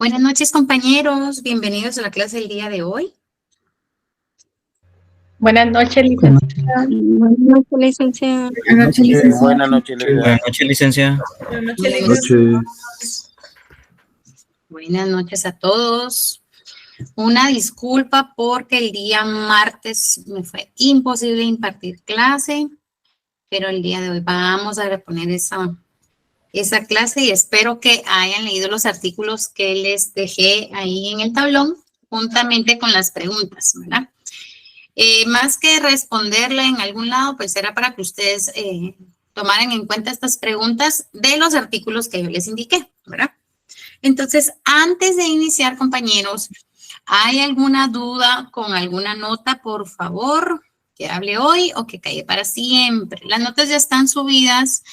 Buenas noches, compañeros. Bienvenidos a la clase del día de hoy. Buenas noches, licenciada. Buenas noches, licenciada. Buenas noches, licenciada. Buenas noches, licenciada. Buenas noches, Buenas licenciada. noches. Buenas noches a todos. Una disculpa porque el día martes me fue imposible impartir clase, pero el día de hoy vamos a reponer esa clase y espero que hayan leído los artículos que les dejé ahí en el tablón juntamente con las preguntas, ¿verdad? Más que responderle en algún lado, pues era para que ustedes tomaran en cuenta estas preguntas de los artículos que yo les indiqué, ¿verdad? Entonces, antes de iniciar, compañeros, ¿hay alguna duda con alguna nota, por favor, que hable hoy o que calle para siempre? Las notas ya están subidas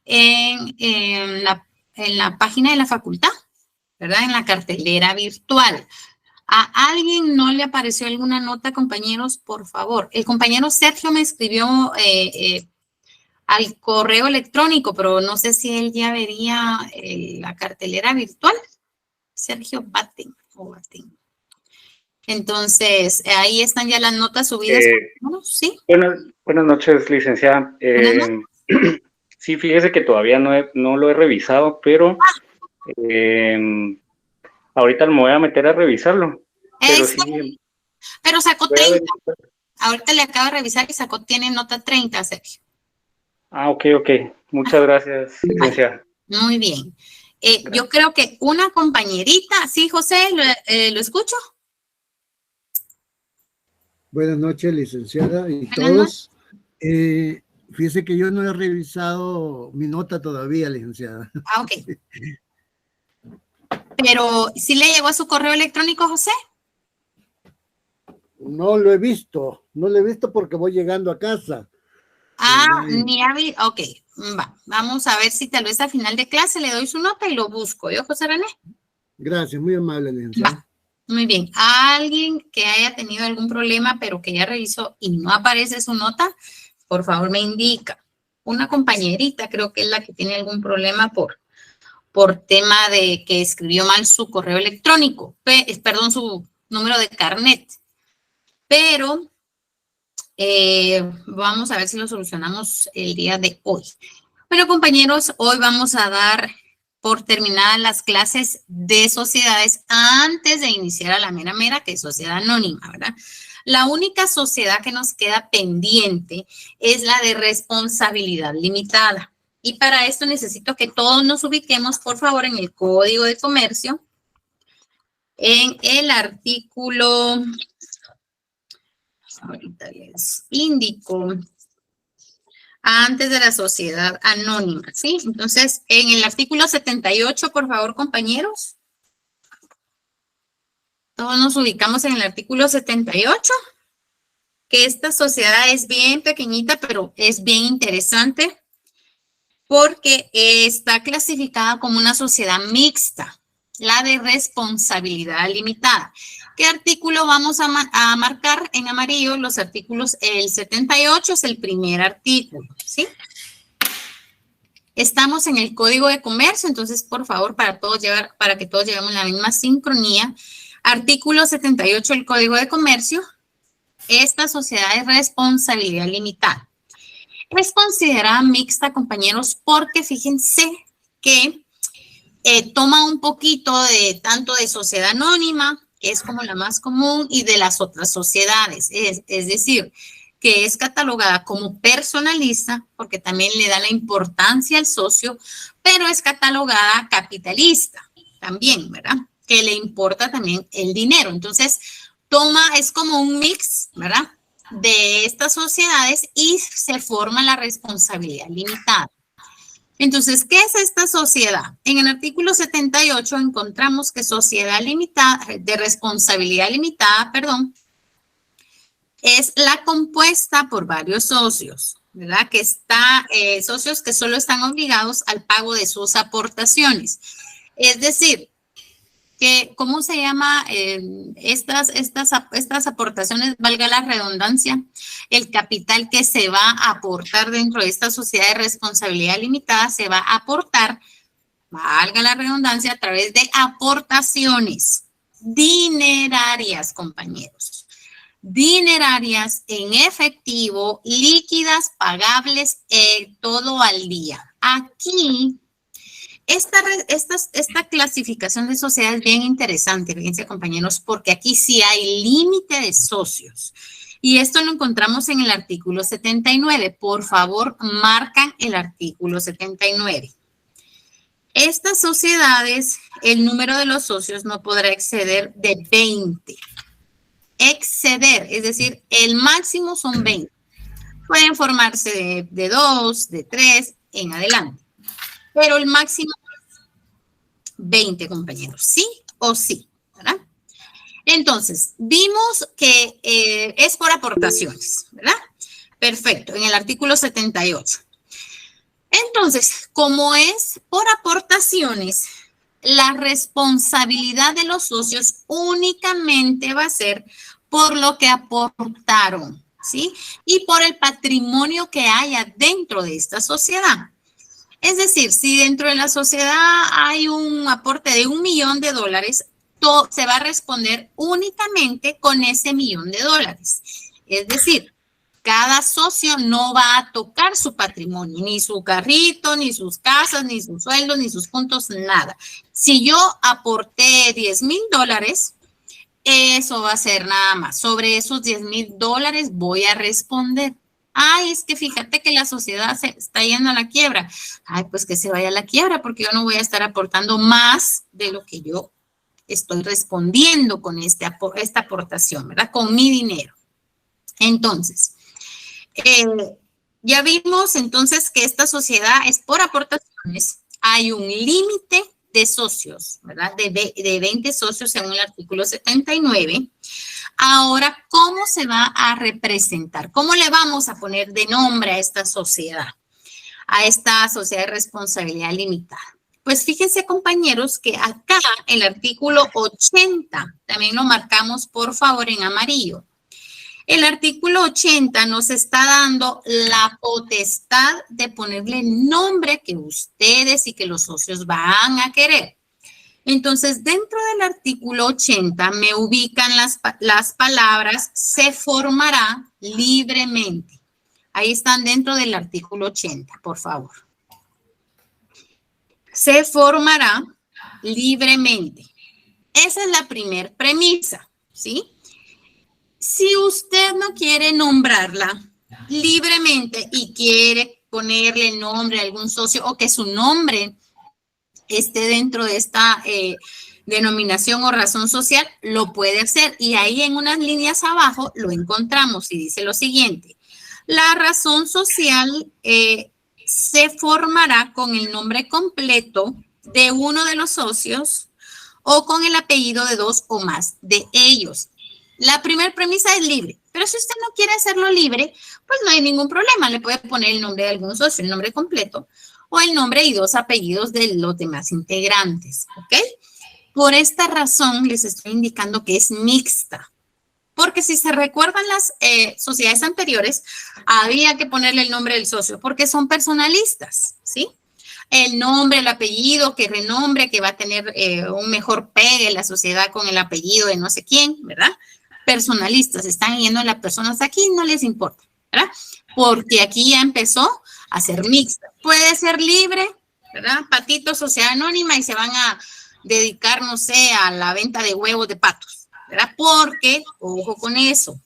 en la página de la facultad, ¿verdad? En la cartelera virtual. ¿A alguien no le apareció alguna nota, compañeros? Por favor. El compañero Sergio me escribió al correo electrónico, pero no sé si él ya vería la cartelera virtual. Sergio Batten. Entonces, ahí están ya las notas subidas. ¿Sí? Buenas noches, licenciada. Buenas noches. Sí, fíjese que todavía no lo he revisado, pero ahorita me voy a meter a revisarlo. Pero sacó 30. Ahorita le acabo de revisar y tiene nota 30, Sergio. Ah, ok. Muchas gracias, licenciada. Muy bien. Yo creo que una compañerita, ¿sí, José? ¿Lo escucho? Buenas noches, licenciada y todos. Fíjese que yo no he revisado mi nota todavía, licenciada. Ah, ok. Pero, ¿sí le llegó a su correo electrónico, José? No lo he visto porque voy llegando a casa. Ok, vamos a ver si tal vez al final de clase le doy su nota y lo busco. ¿Yo, José René? Gracias, muy amable, licenciada. Muy bien. ¿Alguien que haya tenido algún problema pero que ya revisó y no aparece su nota? Por favor, me indica. Una compañerita creo que es la que tiene algún problema por tema de que escribió mal su correo electrónico, perdón, su número de carnet. Pero vamos a ver si lo solucionamos el día de hoy. Bueno, compañeros, hoy vamos a dar por terminadas las clases de sociedades antes de iniciar a la mera, que es sociedad anónima, ¿verdad? La única sociedad que nos queda pendiente es la de responsabilidad limitada. Y para esto necesito que todos nos ubiquemos, por favor, en el Código de Comercio, en el artículo, ahorita les indico, antes de la sociedad anónima, ¿sí? Entonces, en el artículo 78, por favor, compañeros. Todos nos ubicamos en el artículo 78, que esta sociedad es bien pequeñita, pero es bien interesante porque está clasificada como una sociedad mixta, la de responsabilidad limitada. ¿Qué artículo vamos a marcar en amarillo? Los artículos, el 78 es el primer artículo, ¿sí? Estamos en el Código de Comercio, entonces, por favor, para que todos llevemos la misma sincronía. Artículo 78 del Código de Comercio. Esta sociedad es responsabilidad limitada. Es considerada mixta, compañeros, porque fíjense que toma un poquito de tanto de sociedad anónima, que es como la más común, y de las otras sociedades. Es decir, que es catalogada como personalista, porque también le da la importancia al socio, pero es catalogada capitalista también, ¿verdad? Que le importa también el dinero. Entonces, es como un mix, ¿verdad? De estas sociedades y se forma la responsabilidad limitada. Entonces, ¿qué es esta sociedad? En el artículo 78 encontramos que sociedad limitada, de responsabilidad limitada, es la compuesta por varios socios, ¿verdad? Socios que solo están obligados al pago de sus aportaciones. Es decir, ¿cómo se llama estas aportaciones? Valga la redundancia, el capital que se va a aportar dentro de esta sociedad de responsabilidad limitada se va a aportar valga la redundancia, a través de aportaciones dinerarias, compañeros. Dinerarias en efectivo, líquidas, pagables, todo al día. Aquí, esta clasificación de sociedades es bien interesante, fíjense, compañeros, porque aquí sí hay límite de socios. Y esto lo encontramos en el artículo 79. Por favor, marcan el artículo 79. Estas sociedades, el número de los socios no podrá exceder de 20. Exceder, es decir, el máximo son 20. Pueden formarse de 2, de 3 en adelante. Pero el máximo es 20, compañeros. ¿Sí o sí? ¿Verdad? Entonces, vimos que es por aportaciones, ¿verdad? Perfecto, en el artículo 78. Entonces, como es por aportaciones, la responsabilidad de los socios únicamente va a ser por lo que aportaron, ¿sí? Y por el patrimonio que haya dentro de esta sociedad. Es decir, si dentro de la sociedad hay un aporte de $1 millón, se va a responder únicamente con ese $1 millón. Es decir, cada socio no va a tocar su patrimonio, ni su carrito, ni sus casas, ni sus sueldos, ni sus puntos, nada. Si yo aporté $10,000, eso va a ser nada más. Sobre esos $10,000 voy a responder. Ay, es que fíjate que la sociedad se está yendo a la quiebra. Ay, pues que se vaya a la quiebra porque yo no voy a estar aportando más de lo que yo estoy respondiendo con esta aportación, ¿verdad? Con mi dinero. Entonces, ya vimos entonces que esta sociedad es por aportaciones. Hay un límite de socios, ¿verdad? De 20 socios según el artículo 79. Ahora, ¿cómo se va a representar? ¿Cómo le vamos a poner de nombre a esta sociedad? A esta sociedad de responsabilidad limitada. Pues fíjense, compañeros, que acá el artículo 80, también lo marcamos, por favor, en amarillo. El artículo 80 nos está dando la potestad de ponerle nombre que ustedes y que los socios van a querer. Entonces, dentro del artículo 80 me ubican las palabras "se formará libremente". Ahí están dentro del artículo 80, por favor. Se formará libremente. Esa es la primer premisa, ¿sí? Si usted no quiere nombrarla libremente y quiere ponerle el nombre a algún socio o que su nombre esté dentro de esta denominación o razón social, lo puede hacer. Y ahí en unas líneas abajo lo encontramos y dice lo siguiente. La razón social se formará con el nombre completo de uno de los socios o con el apellido de 2 o más de ellos. La primera premisa es libre, pero si usted no quiere hacerlo libre, pues no hay ningún problema. Le puede poner el nombre de algún socio, el nombre completo, o el nombre y 2 apellidos de los demás integrantes, ¿ok? Por esta razón les estoy indicando que es mixta, porque si se recuerdan las sociedades anteriores, había que ponerle el nombre del socio, porque son personalistas, ¿sí? El nombre, el apellido, que renombre, que va a tener un mejor pegue la sociedad con el apellido de no sé quién, ¿verdad? Personalistas, están yendo las personas aquí, no les importa, ¿verdad? Porque aquí ya empezó a ser mixta. Puede ser libre, ¿verdad? Patito, sociedad anónima y se van a dedicar, no sé, a la venta de huevos de patos, ¿verdad? Porque, ojo con eso,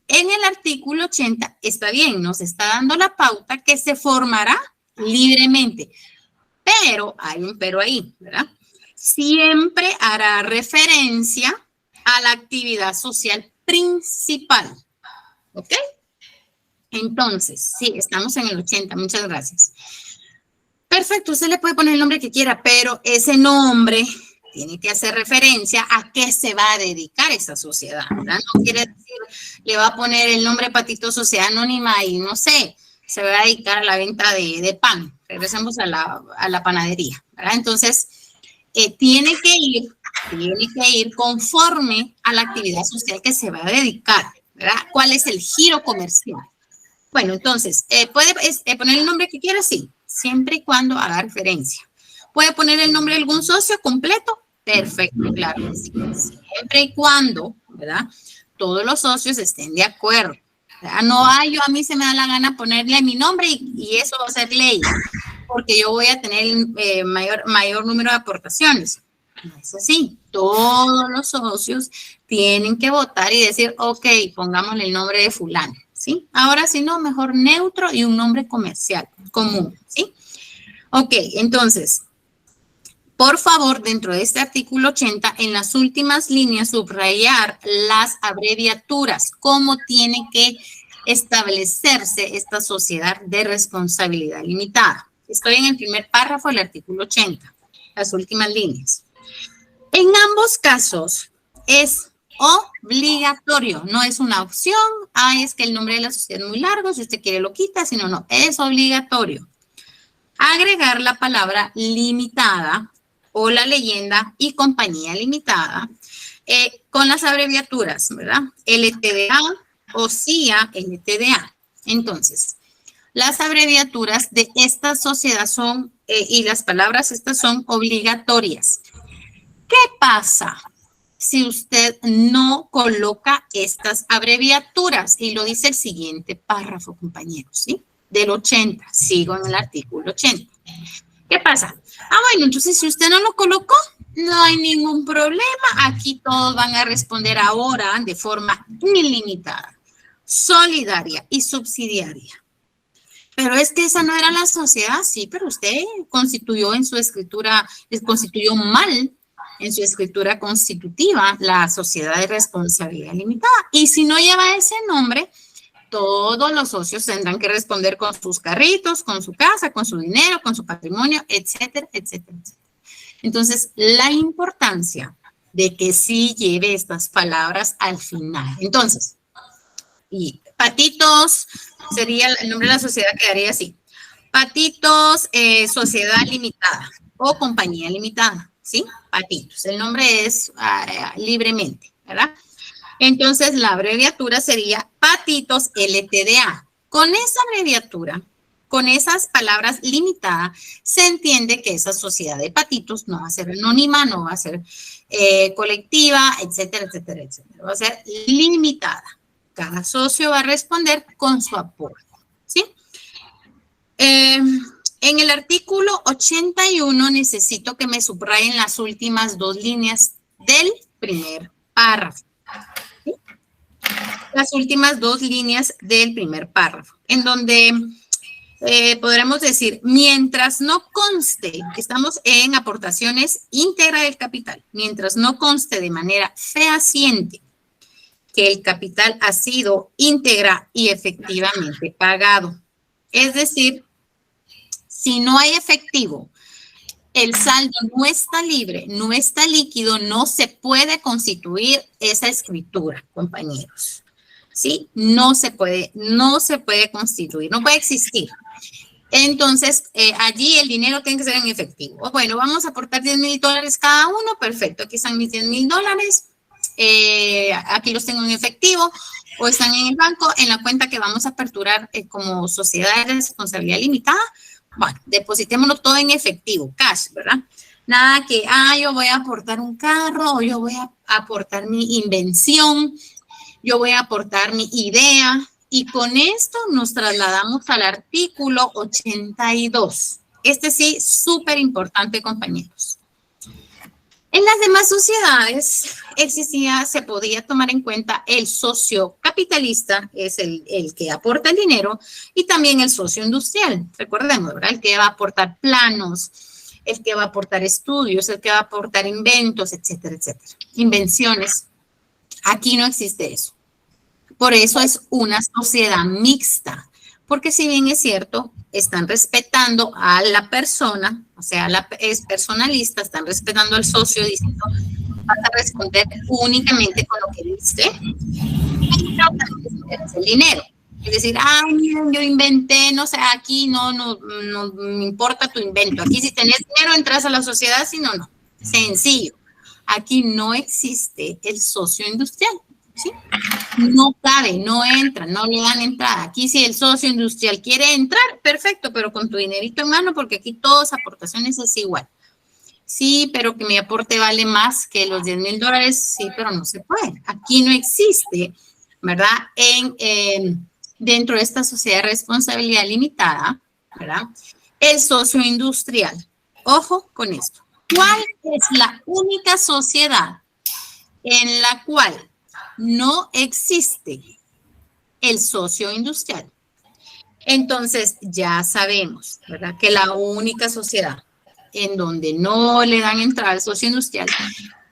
en el artículo 80 está bien, nos está dando la pauta que se formará libremente, pero hay un pero ahí, ¿verdad? Siempre hará referencia a la actividad social principal, ¿ok? Entonces, sí, estamos en el 80, muchas gracias. Perfecto, usted le puede poner el nombre que quiera, pero ese nombre tiene que hacer referencia a qué se va a dedicar esa sociedad, ¿verdad? No quiere decir, le va a poner el nombre Patito Sociedad Anónima y no sé, se va a dedicar a la venta de pan. Regresemos a la panadería, ¿verdad? Entonces, tiene que ir conforme a la actividad social que se va a dedicar, ¿verdad? ¿Cuál es el giro comercial? Bueno, entonces, ¿puede poner el nombre que quiera? Sí, siempre y cuando haga referencia. ¿Puede poner el nombre de algún socio completo? Perfecto, claro. Siempre y cuando, ¿verdad? Todos los socios estén de acuerdo. ¿Verdad? No hay, yo a mí se me da la gana ponerle mi nombre y eso va a ser ley, porque yo voy a tener mayor número de aportaciones. No es así. Todos los socios tienen que votar y decir, ok, pongámosle el nombre de fulano, ¿sí? Ahora, si no, mejor neutro y un nombre comercial, común, ¿sí? Ok, entonces, por favor, dentro de este artículo 80, en las últimas líneas, subrayar las abreviaturas, cómo tiene que establecerse esta sociedad de responsabilidad limitada. Estoy en el primer párrafo del artículo 80, las últimas líneas. En ambos casos es obligatorio, no es una opción. Es que el nombre de la sociedad es muy largo, si usted quiere lo quita, si no, no, es obligatorio. Agregar la palabra limitada o la leyenda y compañía limitada con las abreviaturas, ¿verdad? LTDA o CIA LTDA. Entonces, las abreviaturas de esta sociedad son, y las palabras estas son obligatorias. ¿Qué pasa si usted no coloca estas abreviaturas? Y lo dice el siguiente párrafo, compañeros, ¿sí? Del 80, sigo en el artículo 80. ¿Qué pasa? Bueno, entonces si usted no lo colocó, no hay ningún problema. Aquí todos van a responder ahora de forma ilimitada, solidaria y subsidiaria. Pero es que esa no era la sociedad, sí, pero usted constituyó en su escritura, constituyó mal en su escritura constitutiva la sociedad de responsabilidad limitada. Y si no lleva ese nombre, todos los socios tendrán que responder con sus carritos, con su casa, con su dinero, con su patrimonio, etcétera, etcétera, etcétera. Entonces, la importancia de que sí lleve estas palabras al final. Entonces, y Patitos sería el nombre de la sociedad, quedaría así. Patitos, sociedad limitada o compañía limitada, ¿sí? Patitos. El nombre es libremente, ¿verdad? Entonces, la abreviatura sería Patitos LTDA. Con esa abreviatura, con esas palabras limitadas, se entiende que esa sociedad de patitos no va a ser anónima, no va a ser colectiva, etcétera, etcétera, etcétera. Va a ser limitada. Cada socio va a responder con su aporte, ¿sí? En el artículo 81 necesito que me subrayen las últimas dos líneas del primer párrafo. ¿Sí? Las últimas dos líneas del primer párrafo, en donde podremos decir, mientras no conste, estamos en aportaciones íntegra del capital, mientras no conste de manera fehaciente que el capital ha sido íntegra y efectivamente pagado. Es decir, si no hay efectivo, el saldo no está libre, no está líquido, no se puede constituir esa escritura, compañeros. ¿Sí? No se puede constituir, no puede existir. Entonces, allí el dinero tiene que ser en efectivo. Bueno, vamos a aportar $10,000 cada uno, perfecto, aquí están mis $10,000. Aquí los tengo en efectivo o están en el banco, en la cuenta que vamos a aperturar como sociedad de responsabilidad limitada. Bueno, depositémoslo todo en efectivo, cash, ¿verdad? Nada que, yo voy a aportar un carro o yo voy a aportar mi invención, yo voy a aportar mi idea. Y con esto nos trasladamos al artículo 82. Este sí, súper importante, compañeros. En las demás sociedades se podía tomar en cuenta el socio capitalista, es el que aporta el dinero, y también el socio industrial. Recordemos, ¿verdad? El que va a aportar planos, el que va a aportar estudios, el que va a aportar inventos, etcétera, etcétera. Invenciones. Aquí no existe eso. Por eso es una sociedad mixta. Porque si bien es cierto, están respetando a la persona, o sea, es personalista, están respetando al socio diciendo, vas a responder únicamente con lo que diste, y es el dinero. Es decir, miren, yo inventé, no sé, aquí no me importa tu invento. Aquí si tenés dinero entras a la sociedad, si no, no. Sencillo. Aquí no existe el socio industrial. ¿Sí? No cabe, no entra, no le dan entrada. Aquí si el socio industrial quiere entrar, perfecto, pero con tu dinerito en mano, porque aquí todas aportaciones es igual. Sí, pero que mi aporte vale más que los $10,000. Sí, pero no se puede. Aquí no existe, ¿verdad? Dentro de esta sociedad de responsabilidad limitada, ¿verdad? El socio industrial. Ojo con esto. ¿Cuál es la única sociedad en la cual no existe el socio industrial? Entonces, ya sabemos, ¿verdad? Que la única sociedad en donde no le dan entrada al socio industrial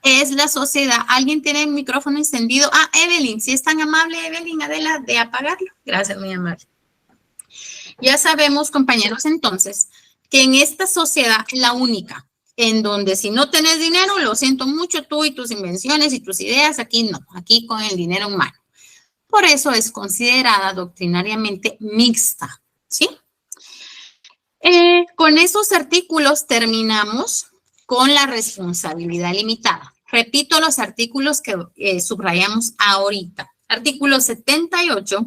es la sociedad. ¿Alguien tiene el micrófono encendido? Ah, Evelyn, si es tan amable, Evelyn, Adela, de apagarlo. Gracias, muy amable. Ya sabemos, compañeros, entonces, que en esta sociedad, la única, en donde si no tenés dinero, lo siento mucho, tú y tus invenciones y tus ideas, aquí no, aquí con el dinero en mano. Por eso es considerada doctrinariamente mixta, ¿sí? Con esos artículos terminamos con la responsabilidad limitada. Repito los artículos que subrayamos ahorita. Artículo 78,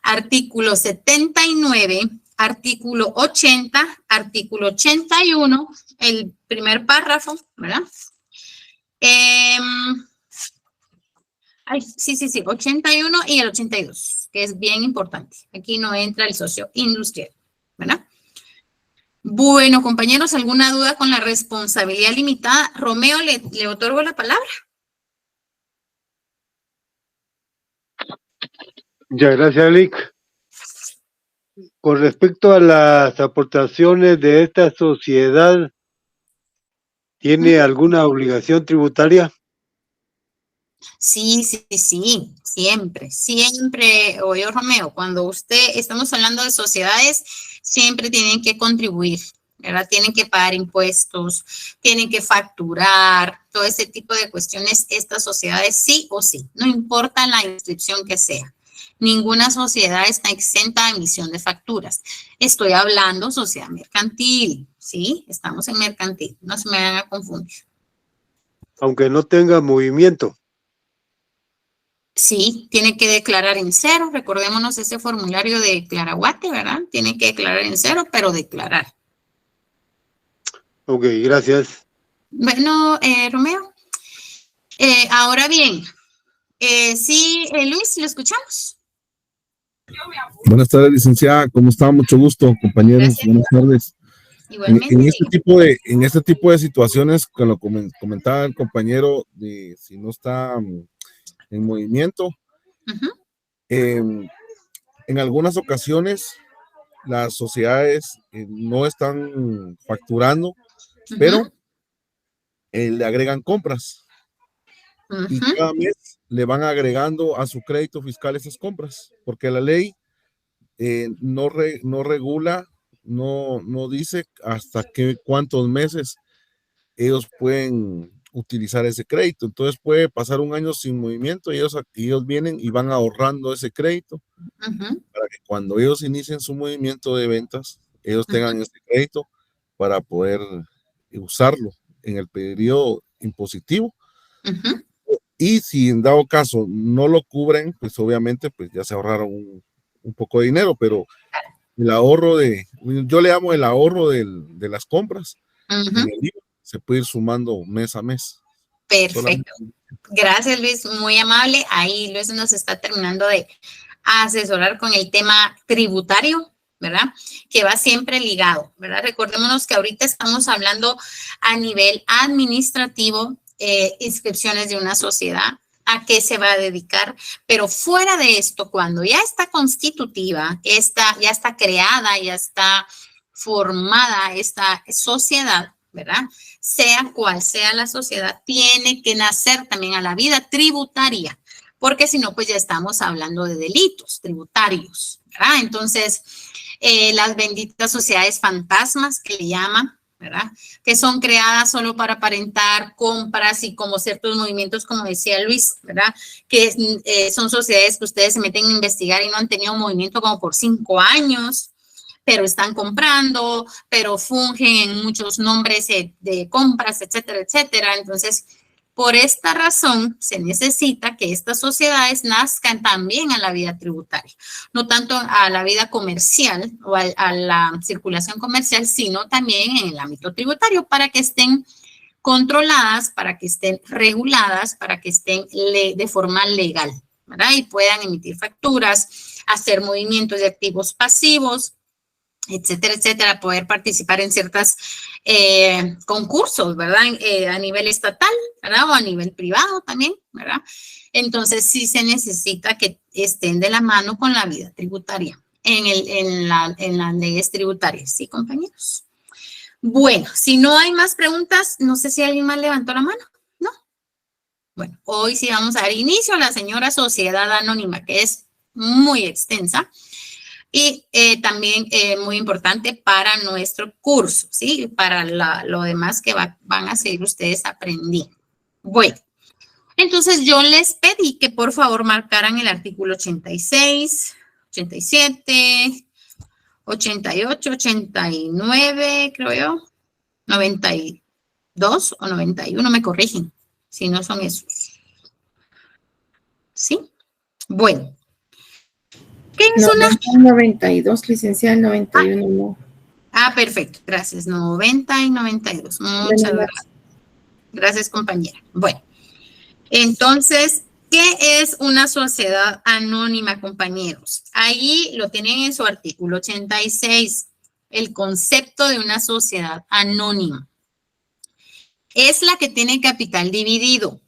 artículo 79, artículo 80, artículo 81, el primer párrafo, ¿verdad? Sí, 81 y el 82, que es bien importante. Aquí no entra el socio industrial, ¿verdad? Bueno, compañeros, ¿alguna duda con la responsabilidad limitada? Romeo, le otorgo la palabra. Muchas gracias, Lic. Con respecto a las aportaciones de esta sociedad, ¿tiene alguna obligación tributaria? Sí, siempre, oye, Romeo, cuando estamos hablando de sociedades, siempre tienen que contribuir, ¿verdad? Tienen que pagar impuestos, tienen que facturar, todo ese tipo de cuestiones, estas sociedades sí o sí, no importa la inscripción que sea. Ninguna sociedad está exenta de emisión de facturas. Estoy hablando sociedad mercantil, ¿sí? Estamos en mercantil, no se me van a confundir. Aunque no tenga movimiento. Sí, tiene que declarar en cero. Recordémonos ese formulario de Claraguate, ¿verdad? Tiene que declarar en cero, pero declarar. Ok, gracias. Bueno, Romeo. Ahora bien, sí, Luis, ¿lo escuchamos? Buenas tardes, licenciada. ¿Cómo está? Mucho gusto, compañeros. Gracias. Buenas tardes. Igualmente. En este tipo de situaciones, que lo comentaba el compañero, de si no está en movimiento, en algunas ocasiones las sociedades no están facturando, pero le agregan compras y cada mes le van agregando a su crédito fiscal esas compras, porque la ley no regula, no dice hasta cuántos meses ellos pueden utilizar ese crédito. Entonces puede pasar un año sin movimiento y ellos vienen y van ahorrando ese crédito para que cuando ellos inicien su movimiento de ventas, ellos tengan ese crédito para poder usarlo en el periodo impositivo. Y si en dado caso no lo cubren, pues obviamente pues ya se ahorraron un poco de dinero, pero el ahorro yo le llamo el ahorro de las compras, en el IVA, se puede ir sumando mes a mes. Perfecto. Gracias, Luis, muy amable. Ahí Luis nos está terminando de asesorar con el tema tributario, ¿verdad? Que va siempre ligado, ¿verdad? Recordémonos que ahorita estamos hablando a nivel administrativo, inscripciones de una sociedad, a qué se va a dedicar, pero fuera de esto, cuando ya está constitutiva, ya está creada, ya está formada esta sociedad, ¿verdad? Sea cual sea la sociedad, tiene que nacer también a la vida tributaria, porque si no, pues ya estamos hablando de delitos tributarios, ¿verdad? Entonces, las benditas sociedades fantasmas que le llaman, ¿verdad? Que son creadas solo para aparentar compras y como ciertos movimientos, como decía Luis, ¿verdad? Que son sociedades que ustedes se meten a investigar y no han tenido movimiento como por 5 años, pero están comprando, pero fungen en muchos nombres de compras, etcétera, etcétera. Entonces, por esta razón, se necesita que estas sociedades nazcan también a la vida tributaria, no tanto a la vida comercial o a la circulación comercial, sino también en el ámbito tributario para que estén controladas, para que estén reguladas, para que estén de forma legal, ¿verdad? Y puedan emitir facturas, hacer movimientos de activos pasivos, etcétera, etcétera, poder participar en ciertos concursos, ¿verdad? A nivel estatal, ¿verdad? O a nivel privado también, ¿verdad? Entonces, sí se necesita que estén de la mano con la vida tributaria, en las leyes tributarias, ¿sí, compañeros? Bueno, si no hay más preguntas, no sé si alguien más levantó la mano, ¿no? Bueno, hoy sí vamos a dar inicio a la señora Sociedad Anónima, que es muy extensa. Y también muy importante para nuestro curso, ¿sí? Para lo demás que van a seguir ustedes aprendiendo. Bueno, entonces yo les pedí que por favor marcaran el artículo 86, 87, 88, 89, creo yo, 92 o 91, me corrigen, si no son esos. ¿Sí? Bueno. ¿Qué es una? 92, licenciada, 91 no. Ah, perfecto. Gracias. 90 y 92. Muchas gracias. Gracias, compañera. Bueno, entonces, ¿qué es una sociedad anónima, compañeros? Ahí lo tienen en su artículo 86, el concepto de una sociedad anónima. Es la que tiene capital dividido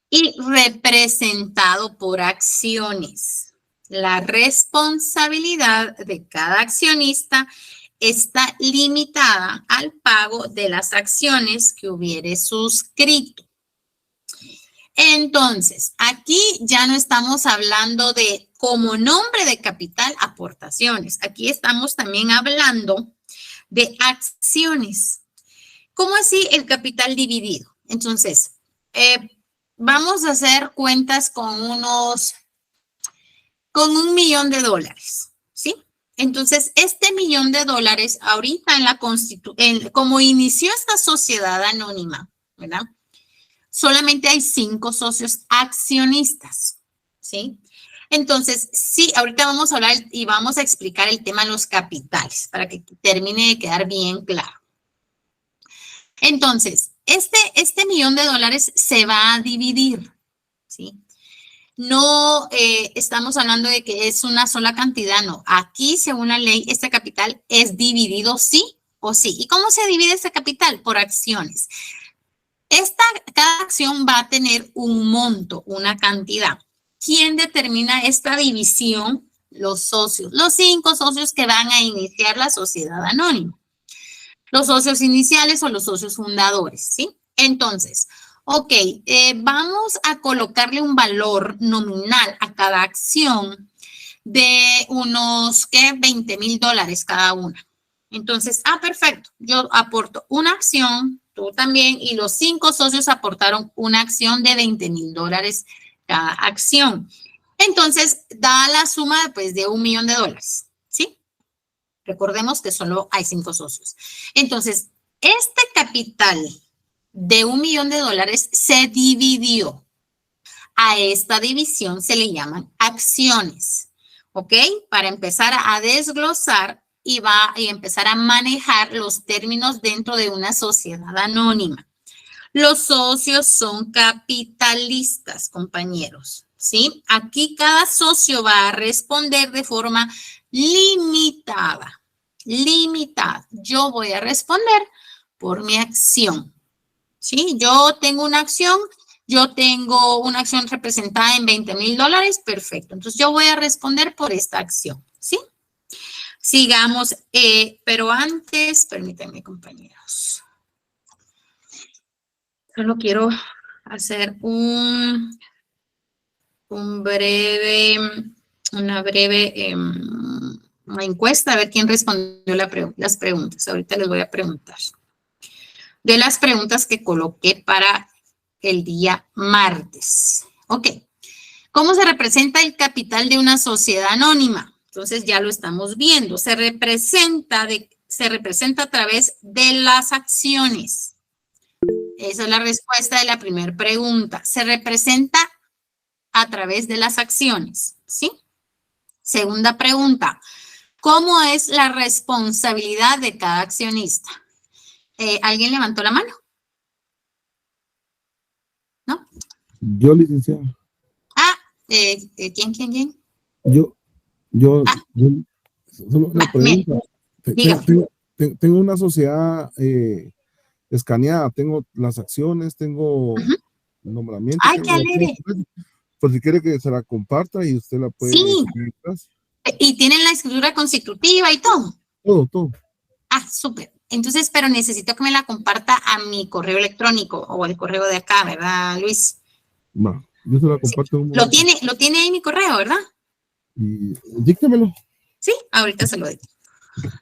y representado por acciones. La responsabilidad de cada accionista está limitada al pago de las acciones que hubiere suscrito. Entonces, aquí ya no estamos hablando de como nombre de capital aportaciones. Aquí estamos también hablando de acciones. ¿Cómo así el capital dividido? Entonces, vamos a hacer cuentas con $1,000,000, ¿sí? Entonces, este $1,000,000 ahorita como inició esta sociedad anónima, ¿verdad? Solamente hay 5 socios accionistas, ¿sí? Entonces, sí, ahorita vamos a hablar y vamos a explicar el tema de los capitales para que termine de quedar bien claro. Entonces, este $1,000,000 se va a dividir, ¿sí? No estamos hablando de que es una sola cantidad, no. Aquí, según la ley, este capital es dividido sí o sí. ¿Y cómo se divide este capital? Por acciones. Cada acción va a tener un monto, una cantidad. ¿Quién determina esta división? Los socios, los 5 socios que van a iniciar la sociedad anónima. Los socios iniciales o los socios fundadores, ¿sí? Entonces, ok, vamos a colocarle un valor nominal a cada acción de unos, ¿qué? $20,000 cada una. Entonces, perfecto, yo aporto una acción, tú también, y los 5 socios aportaron una acción de $20,000 cada acción. Entonces, da la suma pues, de $1,000,000, ¿sí? Recordemos que solo hay 5 socios. Entonces, este capital de $1,000,000 se dividió. A esta división se le llaman acciones, ¿ok? Para empezar a desglosar y empezar a manejar los términos dentro de una sociedad anónima. Los socios son capitalistas, compañeros, ¿sí? Aquí cada socio va a responder de forma limitada. Limitada. Yo voy a responder por mi acción. ¿Sí? Yo tengo una acción representada en $20,000, perfecto. Entonces, yo voy a responder por esta acción, ¿sí? Sigamos, pero antes, permítanme, compañeros. Solo quiero hacer una breve encuesta, a ver quién respondió las preguntas. Ahorita les voy a preguntar. De las preguntas que coloqué para el día martes. Ok. ¿Cómo se representa el capital de una sociedad anónima? Entonces ya lo estamos viendo. Se representa a través de las acciones. Esa es la respuesta de la primera pregunta. Se representa a través de las acciones, ¿sí? Segunda pregunta. ¿Cómo es la responsabilidad de cada accionista? ¿Alguien levantó la mano? ¿No? Yo, licenciado. ¿Quién? Ah. Solo una Va, pregunta. dígame. Tengo una sociedad escaneada, tengo las acciones, tengo Ujú. nombramiento. ¡Ay, qué tengo alegre! por si quiere que se la comparta y usted la puede Sí. seguir atrás. Y tienen la escritura constitutiva y todo. Todo. Súper. Entonces, pero necesito que me la comparta a mi correo electrónico o al correo de acá, ¿verdad, Luis? Va, yo se la comparto en un momento. Lo tiene ahí mi correo, ¿verdad? Y díctemelo. Sí, ahorita se lo digo.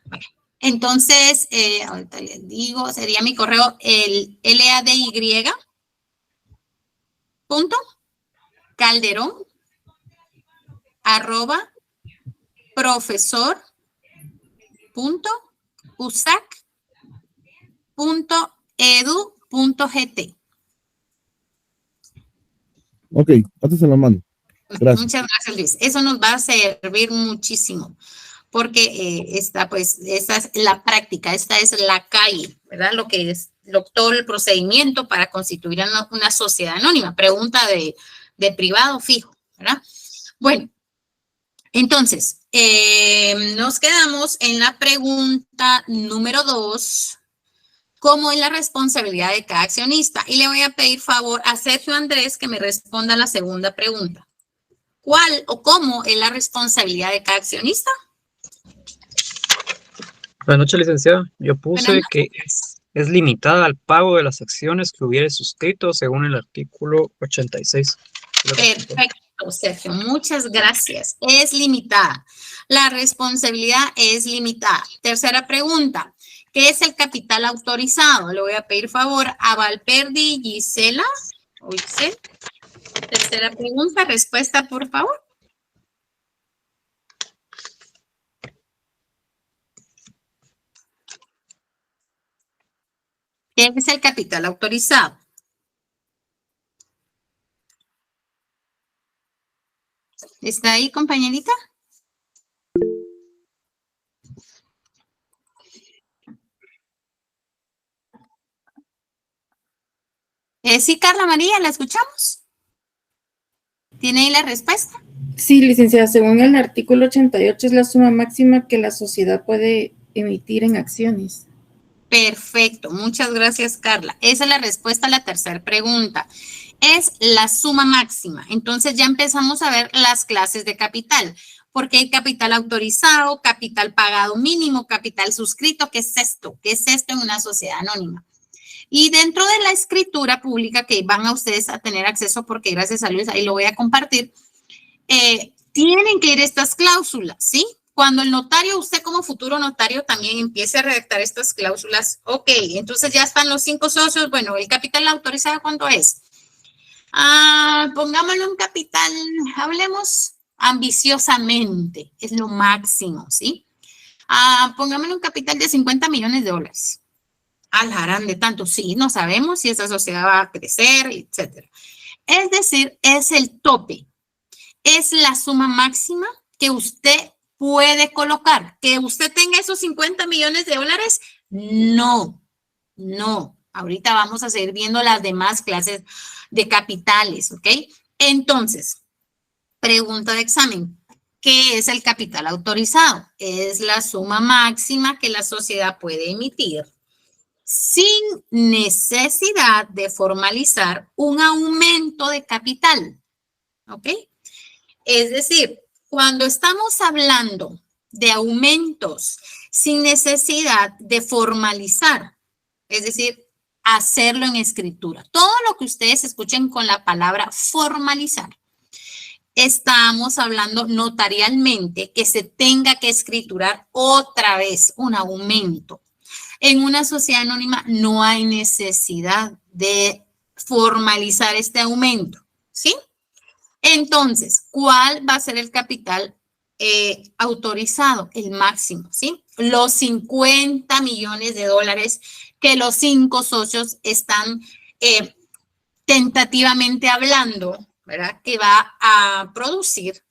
Bueno, entonces, ahorita les digo, sería mi correo el calderón@profesor.usac.edu.gt. Ok, antes se la mando. Gracias. Muchas gracias, Luis. Eso nos va a servir muchísimo, porque esta es la práctica, esta es la calle, ¿verdad? Lo que es todo el procedimiento para constituir una sociedad anónima. Pregunta de privado fijo, ¿verdad? Bueno, entonces, nos quedamos en la pregunta número 2. ¿Cómo es la responsabilidad de cada accionista? Y le voy a pedir favor a Sergio Andrés que me responda la segunda pregunta. ¿Cuál o cómo es la responsabilidad de cada accionista? Buenas noches, licenciado. Yo Buenas puse noches. que es limitada al pago de las acciones que hubiere suscrito según el artículo 86. Perfecto, Sergio. Muchas gracias. Es limitada. La responsabilidad es limitada. Tercera pregunta. ¿Qué es el capital autorizado? Le voy a pedir favor a Valperdi y Gisela. Tercera pregunta. Respuesta, por favor. ¿Qué es el capital autorizado? ¿Está ahí, compañerita? Sí, Carla María, ¿la escuchamos? ¿Tiene ahí la respuesta? Sí, licenciada, según el artículo 88 es la suma máxima que la sociedad puede emitir en acciones. Perfecto, muchas gracias, Carla. Esa es la respuesta a la tercera pregunta. Es la suma máxima. Entonces ya empezamos a ver las clases de capital, porque hay capital autorizado, capital pagado mínimo, capital suscrito. ¿Qué es esto? ¿Qué es esto en una sociedad anónima? Y dentro de la escritura pública que van a ustedes a tener acceso, porque gracias a Luis ahí lo voy a compartir, tienen que ir estas cláusulas, ¿sí? Cuando el notario, usted como futuro notario también empiece a redactar estas cláusulas, ok, entonces ya están los 5 socios, bueno, el capital autorizado, ¿cuánto es? Pongámosle un capital, hablemos ambiciosamente, es lo máximo, ¿sí? Pongámosle un capital de $50 millones. Harán de tanto, sí, no sabemos si esa sociedad va a crecer, etcétera. Es decir, es el tope, es la suma máxima que usted puede colocar. ¿Que usted tenga esos $50 millones? No. Ahorita vamos a seguir viendo las demás clases de capitales, ¿ok? Entonces, pregunta de examen. ¿Qué es el capital autorizado? Es la suma máxima que la sociedad puede emitir sin necesidad de formalizar un aumento de capital, ¿ok? Es decir, cuando estamos hablando de aumentos sin necesidad de formalizar, es decir, hacerlo en escritura, todo lo que ustedes escuchen con la palabra formalizar, estamos hablando notarialmente que se tenga que escriturar otra vez un aumento. En una sociedad anónima no hay necesidad de formalizar este aumento, ¿sí? Entonces, ¿cuál va a ser el capital autorizado? El máximo, ¿sí? Los $50 millones que los 5 socios están tentativamente hablando, ¿verdad? Que va a producir,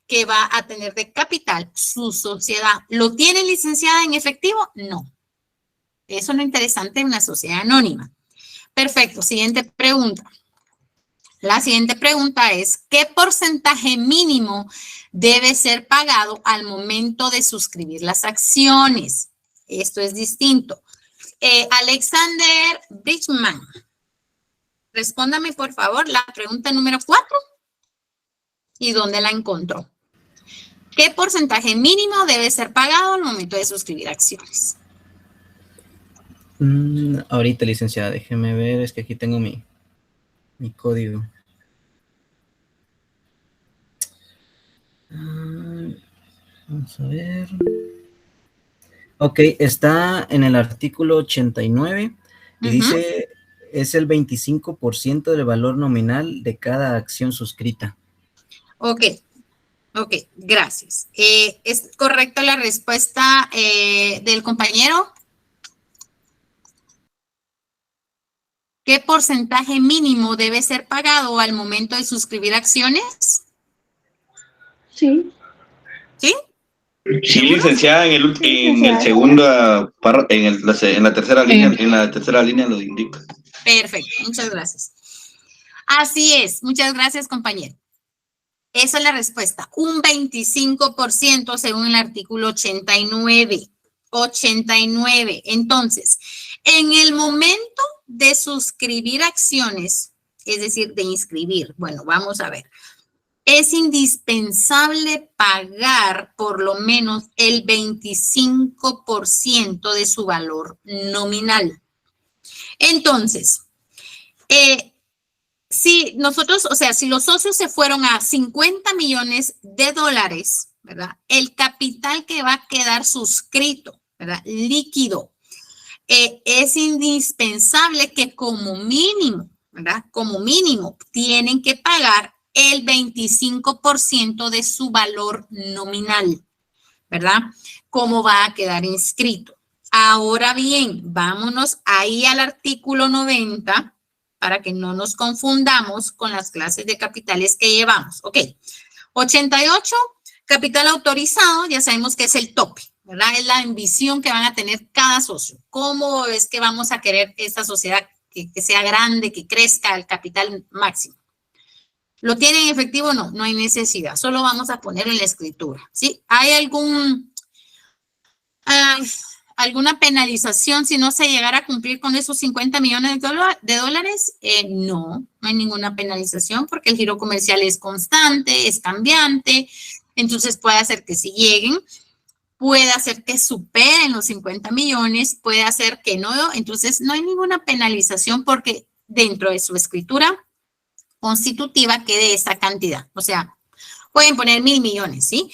que va a tener de capital su sociedad. ¿Lo tiene licenciada en efectivo? No. Eso es lo interesante de una sociedad anónima. Perfecto. Siguiente pregunta. La siguiente pregunta es, ¿qué porcentaje mínimo debe ser pagado al momento de suscribir las acciones? Esto es distinto. Alexander Bridgman, respóndame por favor la pregunta número 4 y dónde la encontró. ¿Qué porcentaje mínimo debe ser pagado al momento de suscribir acciones? Ahorita, licenciada, déjeme ver, es que aquí tengo mi código. Vamos a ver. Ok, está en el artículo 89 y dice, es el 25% del valor nominal de cada acción suscrita. Ok, gracias. ¿Es correcta la respuesta del compañero? ¿Qué porcentaje mínimo debe ser pagado al momento de suscribir acciones? Sí. ¿Sí? Sí, licenciada, en el segundo en la tercera línea lo indica. Perfecto, muchas gracias. Así es, muchas gracias, compañero. Esa es la respuesta, un 25% según el artículo 89. 89. Entonces, en el momento de suscribir acciones, es decir, de inscribir, bueno, vamos a ver, es indispensable pagar por lo menos el 25% de su valor nominal. Entonces, si nosotros, o sea, si los socios se fueron a 50 millones de dólares, ¿verdad? El capital que va a quedar suscrito, ¿verdad? Líquido, es indispensable que como mínimo, ¿verdad? Como mínimo tienen que pagar el 25% de su valor nominal, ¿verdad? ¿Cómo va a quedar inscrito? Ahora bien, vámonos ahí al artículo 90 para que no nos confundamos con las clases de capitales que llevamos. Ok, 88, capital autorizado, ya sabemos que es el tope, ¿verdad? Es la ambición que van a tener cada socio. ¿Cómo es que vamos a querer esta sociedad que sea grande, que crezca el capital máximo? ¿Lo tienen en efectivo? No, no hay necesidad. Solo vamos a poner en la escritura, ¿sí? ¿Hay alguna penalización si no se llegara a cumplir con esos 50 millones de dólares? No, no hay ninguna penalización porque el giro comercial es constante, es cambiante. Entonces puede hacer que si lleguen, puede hacer que superen los 50 millones, puede hacer que no. Entonces no hay ninguna penalización porque dentro de su escritura constitutiva quede esa cantidad. O sea, pueden poner 1,000 millones, ¿sí?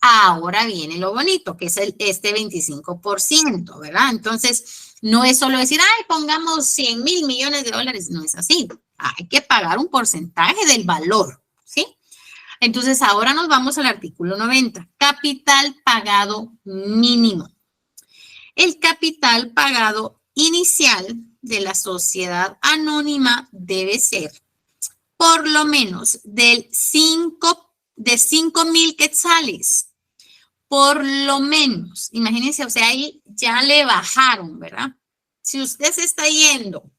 Ahora viene lo bonito, que es este 25%, ¿verdad? Entonces, no es solo decir, ay, pongamos 100,000 millones de dólares. No es así. Hay que pagar un porcentaje del valor, ¿sí? Entonces, ahora nos vamos al artículo 90. Capital pagado mínimo. El capital pagado inicial de la sociedad anónima debe ser por lo menos de 5,000 quetzales. Por lo menos, imagínense, o sea, ahí ya le bajaron, ¿verdad? Si usted se está yendo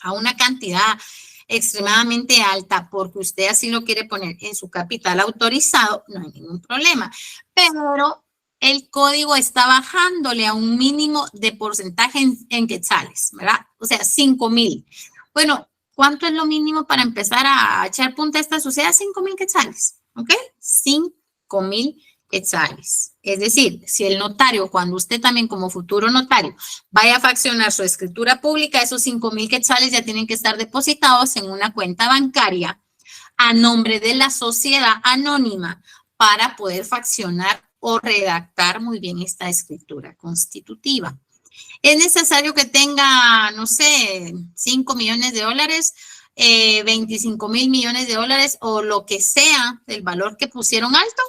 a una cantidad extremadamente alta porque usted así lo quiere poner en su capital autorizado, no hay ningún problema. Pero el código está bajándole a un mínimo de porcentaje en quetzales, ¿verdad? O sea, 5,000. Bueno, ¿cuánto es lo mínimo para empezar a echar punta a esta sociedad? 5,000 quetzales, ¿ok? 5,000 quetzales. Es decir, si el notario, cuando usted también como futuro notario vaya a fraccionar su escritura pública, esos 5,000 quetzales ya tienen que estar depositados en una cuenta bancaria a nombre de la sociedad anónima para poder fraccionar o redactar muy bien esta escritura constitutiva. Es necesario que tenga, no sé, 5 millones de dólares, 25,000 millones de dólares o lo que sea del valor que pusieron alto.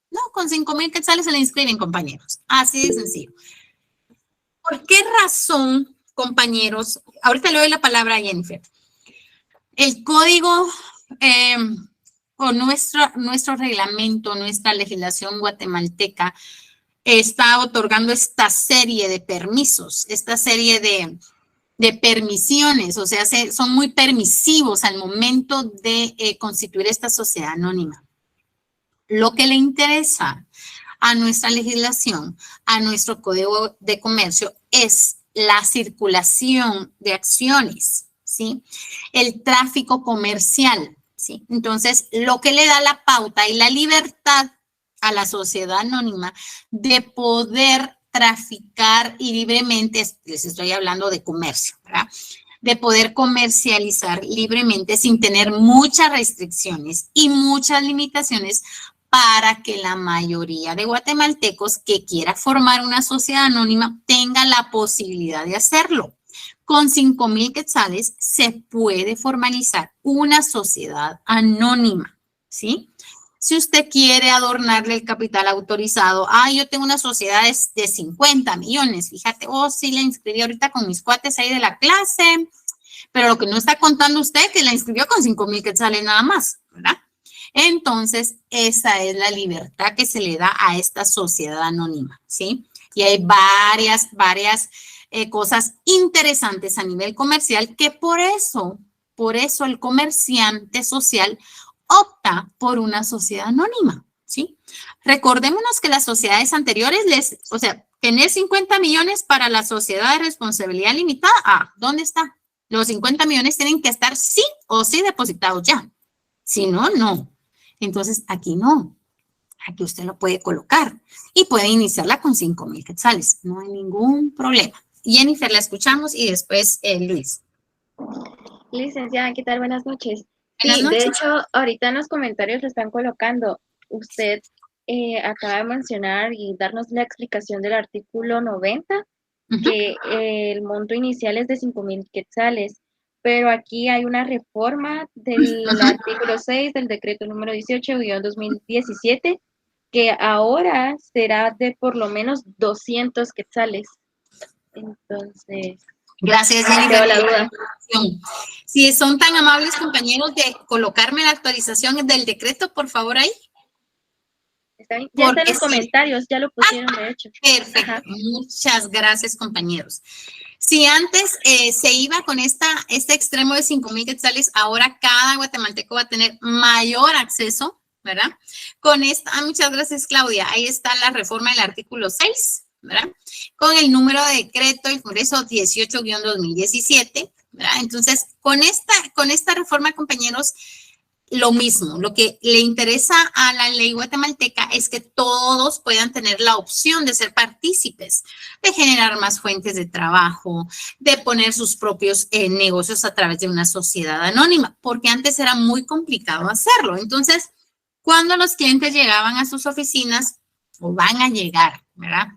No, con 5,000 quetzales se le inscriben, compañeros. Así de sencillo. ¿Por qué razón, compañeros? Ahorita le doy la palabra a Jennifer. El código o nuestro reglamento, nuestra legislación guatemalteca está otorgando esta serie de permisos, esta serie de permisiones, o sea, son muy permisivos al momento de constituir esta sociedad anónima. Lo que le interesa a nuestra legislación, a nuestro Código de Comercio, es la circulación de acciones, ¿sí? El tráfico comercial, ¿sí? Entonces, lo que le da la pauta y la libertad a la sociedad anónima de poder traficar y libremente, les estoy hablando de comercio, ¿verdad? De poder comercializar libremente sin tener muchas restricciones y muchas limitaciones para que la mayoría de guatemaltecos que quiera formar una sociedad anónima tenga la posibilidad de hacerlo. Con 5,000 quetzales se puede formalizar una sociedad anónima, ¿sí? Si usted quiere adornarle el capital autorizado, yo tengo una sociedad de 50 millones, fíjate, sí la inscribí ahorita con mis cuates ahí de la clase, pero lo que no está contando usted es que la inscribió con 5,000 quetzales nada más, ¿verdad? Entonces, esa es la libertad que se le da a esta sociedad anónima, ¿sí? Y hay varias cosas interesantes a nivel comercial que por eso el comerciante social opta por una sociedad anónima, ¿sí? Recordémonos que las sociedades anteriores, tener 50 millones para la sociedad de responsabilidad limitada, ¿dónde está? Los 50 millones tienen que estar sí o sí depositados ya. Si no, no. Entonces, aquí no. Aquí usted lo puede colocar y puede iniciarla con 5,000 quetzales. No hay ningún problema. Jennifer, la escuchamos y después Luis. Licenciada, ¿qué tal? Buenas noches. Buenas Sí, noches. de hecho, ahorita en los comentarios lo están colocando. Usted acaba de mencionar y darnos la explicación del artículo 90, que el monto inicial es de 5,000 quetzales, pero aquí hay una reforma del artículo 6 del decreto número 18-2017, que ahora será de por lo menos 200 quetzales. Entonces, gracias, me Jennifer. quedó la duda. Si son tan amables, compañeros, de colocarme la actualización del decreto, por favor, ahí. ¿Está bien? Ya está en los comentarios, ya lo pusieron, de hecho. Perfecto. Ajá. Muchas gracias, compañeros. Si antes se iba con este extremo de 5,000 quetzales, ahora cada guatemalteco va a tener mayor acceso, ¿verdad? Con esta, muchas gracias, Claudia. Ahí está la reforma del artículo 6, ¿verdad? Con el número de decreto del Congreso 18-2017, ¿verdad? Entonces, con esta reforma, compañeros, lo mismo, lo que le interesa a la ley guatemalteca es que todos puedan tener la opción de ser partícipes, de generar más fuentes de trabajo, de poner sus propios negocios a través de una sociedad anónima, porque antes era muy complicado hacerlo. Entonces, cuando los clientes llegaban a sus oficinas, o van a llegar, ¿verdad?,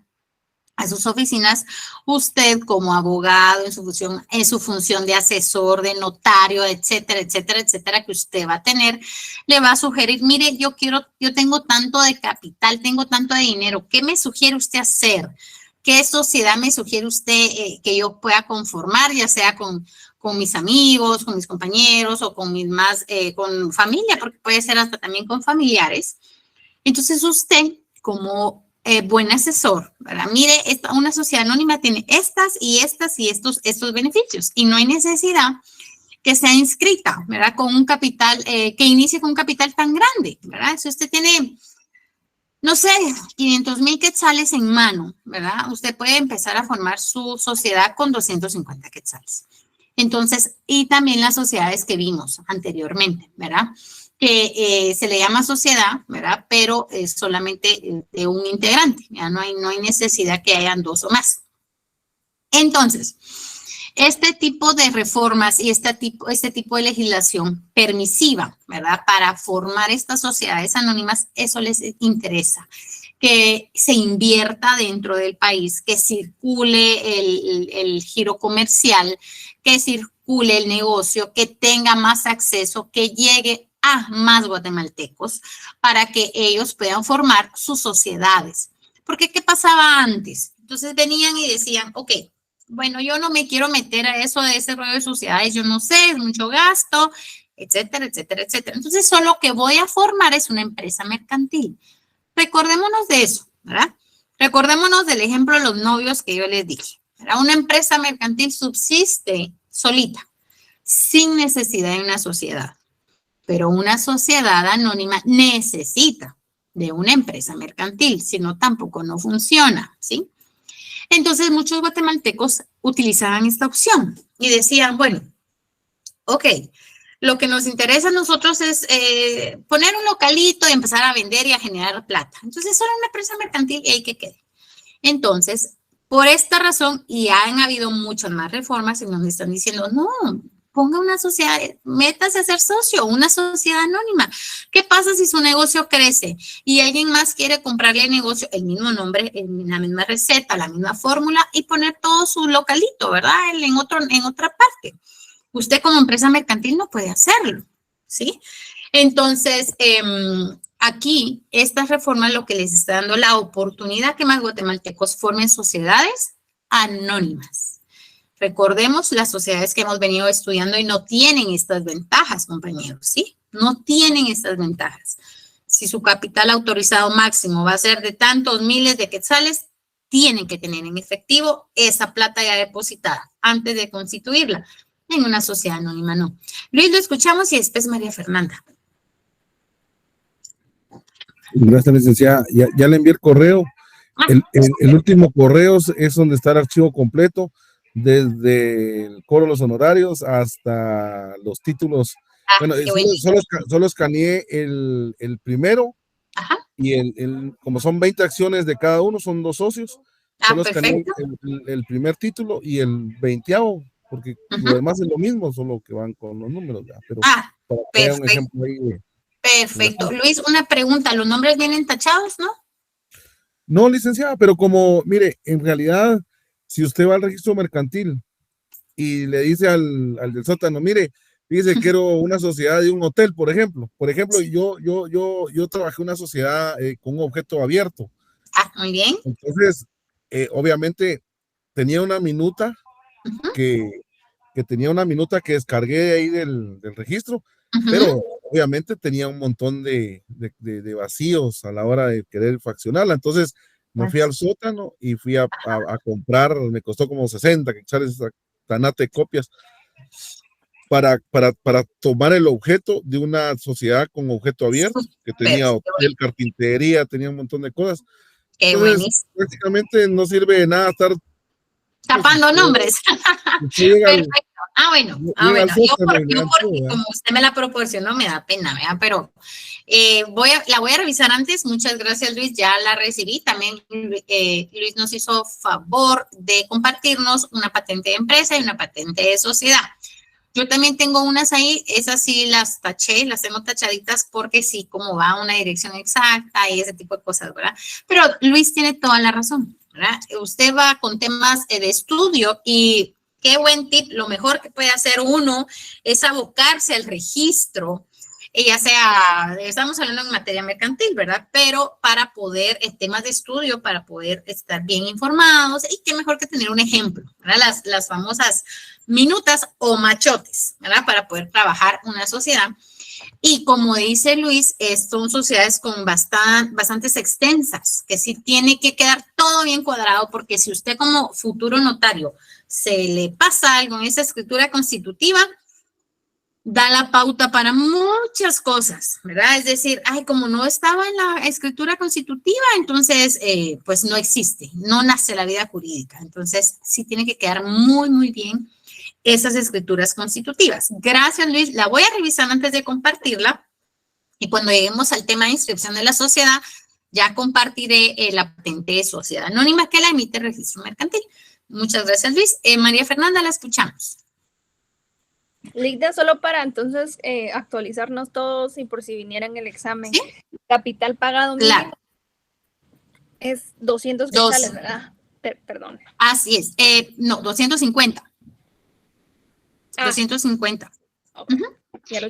a sus oficinas, usted como abogado en su función de asesor, de notario, etcétera, etcétera, etcétera, que usted va a tener, le va a sugerir, mire, yo tengo tanto de capital, tengo tanto de dinero, ¿qué me sugiere usted hacer? ¿Qué sociedad me sugiere usted que yo pueda conformar, ya sea con mis amigos, con mis compañeros o con con familia, porque puede ser hasta también con familiares? Entonces usted, como buen asesor, ¿verdad? Mire, una sociedad anónima tiene estas y estos beneficios y no hay necesidad que sea inscrita, ¿verdad? Con un capital, que inicie con un capital tan grande, ¿verdad? Si usted tiene, no sé, 500,000 quetzales en mano, ¿verdad? Usted puede empezar a formar su sociedad con 250 quetzales. Entonces, y también las sociedades que vimos anteriormente, ¿verdad?, que se le llama sociedad, ¿verdad?, pero es solamente de un integrante, ¿ya? No hay necesidad que hayan dos o más. Entonces, este tipo de reformas y este tipo de legislación permisiva, ¿verdad?, para formar estas sociedades anónimas, eso les interesa, que se invierta dentro del país, que circule el giro comercial, que circule el negocio, que tenga más acceso, que llegue a más guatemaltecos para que ellos puedan formar sus sociedades. Porque, ¿qué pasaba antes? Entonces venían y decían, ok, bueno, yo no me quiero meter a eso de ese rollo de sociedades, yo no sé, es mucho gasto, etcétera, etcétera, etcétera. Entonces, solo lo que voy a formar es una empresa mercantil. Recordémonos de eso, ¿verdad? Recordémonos del ejemplo de los novios que yo les dije. ¿verdad? Una empresa mercantil subsiste solita, sin necesidad de una sociedad. Pero una sociedad anónima necesita de una empresa mercantil, si no tampoco no funciona, ¿sí? Entonces muchos guatemaltecos utilizaban esta opción y decían, bueno, ok, lo que nos interesa a nosotros es poner un localito y empezar a vender y a generar plata. Entonces solo una empresa mercantil y ahí que quede. Entonces, por esta razón, y han habido muchas más reformas y nos están diciendo, no, ponga una sociedad, métase a ser socio, una sociedad anónima. ¿Qué pasa si su negocio crece y alguien más quiere comprarle el negocio, el mismo nombre, la misma receta, la misma fórmula y poner todo su localito, ¿verdad? En otra parte. Usted como empresa mercantil no puede hacerlo, ¿sí? Entonces, aquí, esta reforma lo que les está dando la oportunidad que más guatemaltecos formen sociedades anónimas. Recordemos las sociedades que hemos venido estudiando y no tienen estas ventajas, compañeros, ¿sí? No tienen estas ventajas. Si su capital autorizado máximo va a ser de tantos miles de quetzales, tienen que tener en efectivo esa plata ya depositada antes de constituirla. En una sociedad anónima no. Luis, lo escuchamos y después María Fernanda. Gracias, licenciada. Ya le envié el correo. El último correo es donde está el archivo completo, desde el cobro de los honorarios hasta los títulos. Bueno, solo escaneé el primero. Ajá. Y como son 20 acciones de cada uno, son 2 socios. Solo escaneé el primer título y el 20avo, porque lo demás es lo mismo, solo que van con los números. ¿Ya? Pero para que haya un ejemplo ahí Perfecto. Luis, una pregunta, ¿los nombres vienen tachados, no? No, licenciada, pero como, mire, en realidad, si usted va al registro mercantil y le dice al del sótano, mire, dice, quiero una sociedad de un hotel, por ejemplo. Por ejemplo, yo trabajé en una sociedad con un objeto abierto. Ah, muy bien. Entonces, obviamente, tenía una minuta que tenía una minuta que descargué ahí del registro, pero obviamente tenía un montón de vacíos a la hora de querer fraccionarla. Entonces me fui al sótano y fui a comprar, me costó como 60 quetzales esa tanate de copias para tomar el objeto de una sociedad con objeto abierto, que tenía hotel, carpintería, tenía un montón de cosas. Entonces, prácticamente no sirve de nada estar tapando nombres. Perfecto. Bueno. Yo porque como usted me la proporcionó, me da pena, ¿verdad? Pero la voy a revisar antes. Muchas gracias, Luis. Ya la recibí. También Luis nos hizo favor de compartirnos una patente de empresa y una patente de sociedad. Yo también tengo unas ahí, esas sí las taché, las tengo tachaditas porque sí, como va a una dirección exacta y ese tipo de cosas, ¿verdad? Pero Luis tiene toda la razón, ¿verdad? Usted va con temas de estudio y qué buen tip, lo mejor que puede hacer uno es abocarse al registro, ya sea, estamos hablando en materia mercantil, ¿verdad? Pero para poder, temas de estudio, para poder estar bien informados, y qué mejor que tener un ejemplo, ¿verdad? Las famosas minutas o machotes, ¿verdad? Para poder trabajar una sociedad. Y como dice Luis, son sociedades con bastantes extensas, que sí tiene que quedar todo bien cuadrado, porque si usted como futuro notario se le pasa algo en esa escritura constitutiva, da la pauta para muchas cosas, ¿verdad? Es decir, como no estaba en la escritura constitutiva, entonces, pues no existe, no nace la vida jurídica. Entonces, sí tiene que quedar muy, muy bien esas escrituras constitutivas. Gracias, Luis. La voy a revisar antes de compartirla y cuando lleguemos al tema de inscripción de la sociedad, ya compartiré la patente de sociedad anónima que la emite el registro mercantil. Muchas gracias, Luis. María Fernanda, la escuchamos. Ligda, solo para entonces actualizarnos todos y por si vinieran el examen. ¿Sí? Capital pagado mínimo es 200 quetzales, ¿verdad? Perdón. Así es. No, 250. 250. Okay.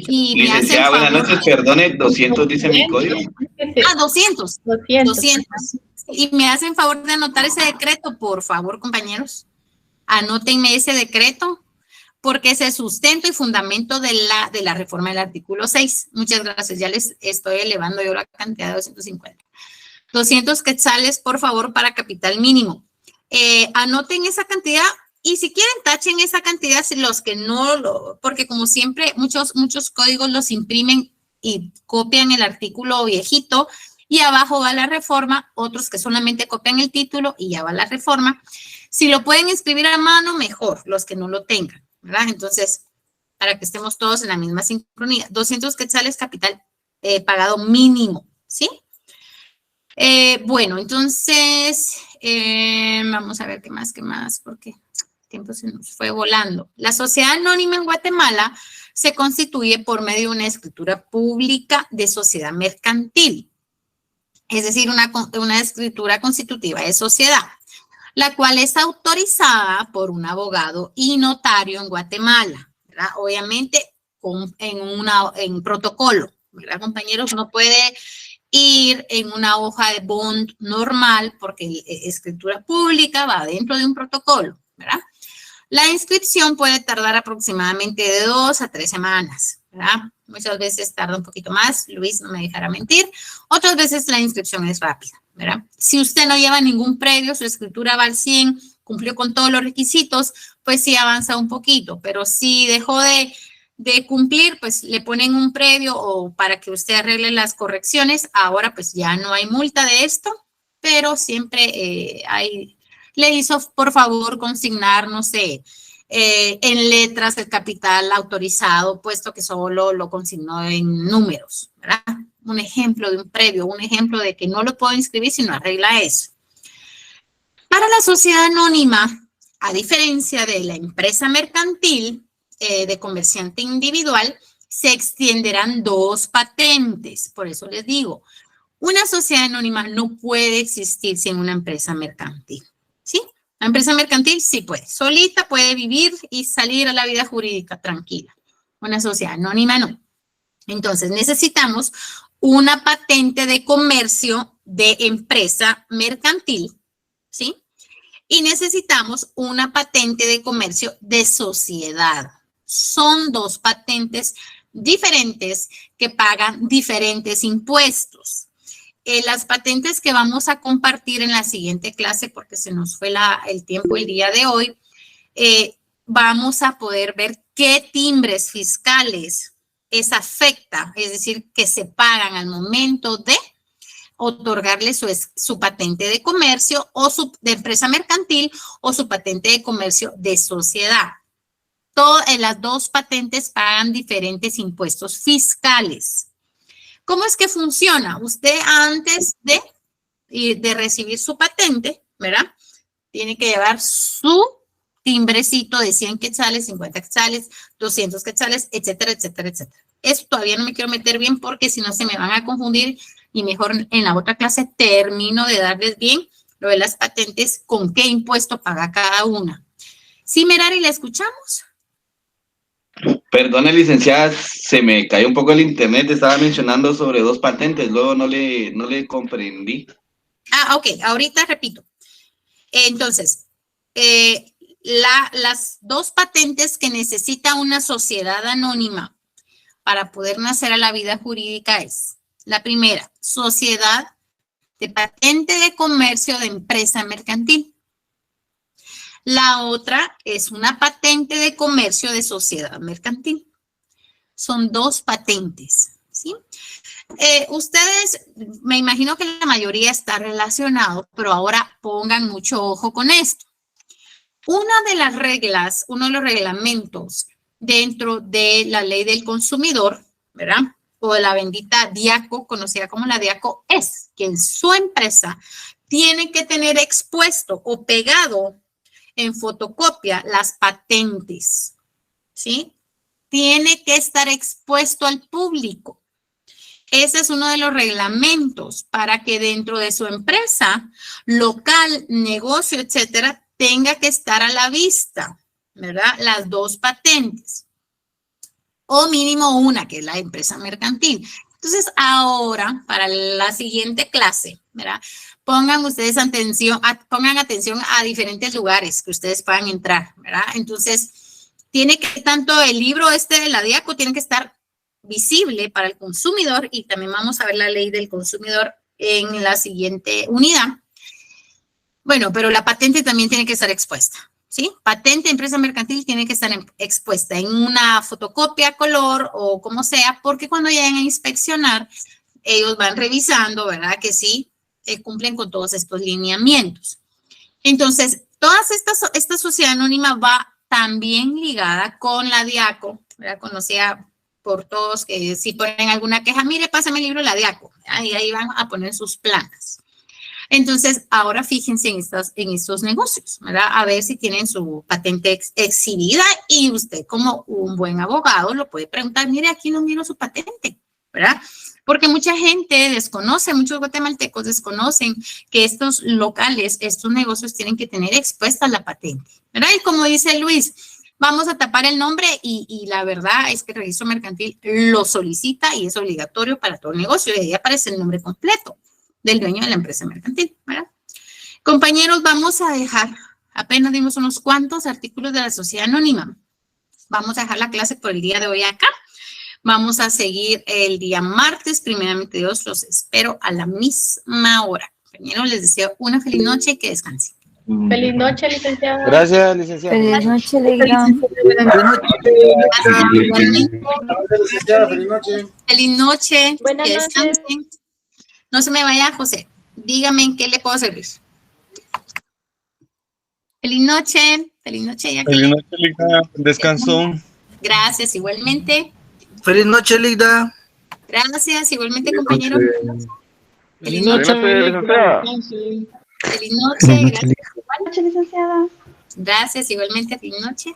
Y me licenciada, buenas noches, perdone, 200 dice mi código. 200. Y me hacen favor de anotar ese decreto, por favor, compañeros. Anótenme ese decreto, porque es el sustento y fundamento de la reforma del artículo 6. Muchas gracias, ya les estoy elevando yo la cantidad de 250. 200 quetzales, por favor, para capital mínimo. Anoten esa cantidad y si quieren tachen esa cantidad, si los que no lo, porque como siempre muchos códigos los imprimen y copian el artículo viejito y abajo va la reforma, otros que solamente copian el título y ya va la reforma. Si lo pueden escribir a mano, mejor, los que no lo tengan, ¿verdad? Entonces, para que estemos todos en la misma sincronía, 200 quetzales capital pagado mínimo, ¿sí? Bueno, entonces, vamos a ver qué más, porque el tiempo se nos fue volando. La sociedad anónima en Guatemala se constituye por medio de una escritura pública de sociedad mercantil, es decir, una escritura constitutiva de sociedad, la cual es autorizada por un abogado y notario en Guatemala, ¿verdad? Obviamente en protocolo, ¿verdad, compañeros? No puede ir en una hoja de bond normal porque escritura pública va dentro de un protocolo, ¿verdad? La inscripción puede tardar aproximadamente de 2 a 3 semanas, ¿verdad? Muchas veces tarda un poquito más, Luis no me dejará mentir. Otras veces la inscripción es rápida, ¿verdad? Si usted no lleva ningún previo, su escritura va al 100, cumplió con todos los requisitos, pues sí avanza un poquito, pero si dejó de cumplir, pues le ponen un previo o para que usted arregle las correcciones. Ahora pues ya no hay multa de esto, pero siempre le hizo por favor consignar, no sé, en letras el capital autorizado, puesto que solo lo consignó en números, ¿verdad? Un ejemplo de un previo, un ejemplo de que no lo puedo inscribir si no arregla eso. Para la sociedad anónima, a diferencia de la empresa mercantil, de comerciante individual, se extenderán 2 patentes. Por eso les digo, una sociedad anónima no puede existir sin una empresa mercantil, ¿sí? La empresa mercantil sí puede, solita puede vivir y salir a la vida jurídica tranquila. Una sociedad anónima no. Entonces necesitamos una patente de comercio de empresa mercantil, ¿sí? Y necesitamos una patente de comercio de sociedad. Son 2 patentes diferentes que pagan diferentes impuestos. Las patentes que vamos a compartir en la siguiente clase, porque se nos fue el tiempo el día de hoy, vamos a poder ver qué timbres fiscales afecta, es decir, que se pagan al momento de otorgarle su patente de comercio o de empresa mercantil o su patente de comercio de sociedad. Las 2 patentes pagan diferentes impuestos fiscales. ¿Cómo es que funciona? Usted antes de recibir su patente, ¿verdad? Tiene que llevar su timbrecito de 100 quetzales, 50 quetzales, 200 quetzales, etcétera, etcétera, etcétera. Eso todavía no me quiero meter bien porque si no se me van a confundir y mejor en la otra clase termino de darles bien lo de las patentes, con qué impuesto paga cada una. ¿Sí, Merari, la escuchamos? Perdone, licenciada, se me cayó un poco el internet, estaba mencionando sobre 2 patentes, luego no le comprendí. Ok, ahorita repito. Entonces, las 2 patentes que necesita una sociedad anónima para poder nacer a la vida jurídica es, la primera, sociedad de patente de comercio de empresa mercantil. La otra es una patente de comercio de sociedad mercantil. Son 2 patentes, ¿sí? Ustedes, me imagino que la mayoría está relacionado, pero ahora pongan mucho ojo con esto. Una de las reglas, uno de los reglamentos dentro de la ley del consumidor, ¿verdad? O de la bendita DIACO, conocida como la DIACO, es que en su empresa tiene que tener expuesto o pegado en fotocopia las patentes, ¿sí? Tiene que estar expuesto al público. Ese es uno de los reglamentos para que dentro de su empresa, local, negocio, etcétera, tenga que estar a la vista, ¿verdad? Las 2 patentes. O mínimo una, que es la empresa mercantil. Entonces, ahora, para la siguiente clase, ¿verdad? Pongan ustedes atención a diferentes lugares que ustedes puedan entrar, ¿verdad? Entonces, tiene que, tanto el libro de la DIACO tiene que estar visible para el consumidor y también vamos a ver la ley del consumidor en la siguiente unidad. Bueno, pero la patente también tiene que estar expuesta, ¿sí? Patente de empresa mercantil tiene que estar expuesta en una fotocopia, color o como sea, porque cuando lleguen a inspeccionar, ellos van revisando, ¿verdad? Que sí cumplen con todos estos lineamientos. Entonces, esta sociedad anónima va también ligada con la DIACO, ¿verdad? Conocida por todos, que si ponen alguna queja, mire, pásame el libro de la DIACO, y ahí van a poner sus planas. Entonces, ahora fíjense en estos negocios, ¿verdad? A ver si tienen su patente exhibida y usted como un buen abogado lo puede preguntar, mire, aquí no miro su patente, ¿verdad? Porque mucha gente desconoce, muchos guatemaltecos desconocen que estos locales, estos negocios tienen que tener expuesta la patente, ¿verdad? Y como dice Luis, vamos a tapar el nombre y la verdad es que el registro mercantil lo solicita y es obligatorio para todo negocio y ahí aparece el nombre completo del dueño de la empresa mercantil, ¿verdad? Compañeros, vamos a dejar, apenas dimos unos cuantos artículos de la sociedad anónima. Vamos a dejar la clase por el día de hoy acá. Vamos a seguir el día martes, primeramente Dios, los espero a la misma hora. Compañeros, les deseo una feliz noche y que descansen. Feliz noche, licenciada. Gracias, licenciada. Feliz noche, Leila. Feliz noche. Feliz noche. Buenas Que noches. descansen. No se me vaya, José. Dígame en qué le puedo servir. Feliz noche. Feliz noche, Jacqueline. Feliz noche, Liga. Descanso. Gracias, igualmente. Feliz noche, Liga. Gracias, igualmente, compañero. Feliz noche, licenciada. Feliz noche. Gracias. Buenas noches, licenciada. Gracias, igualmente. Feliz noche.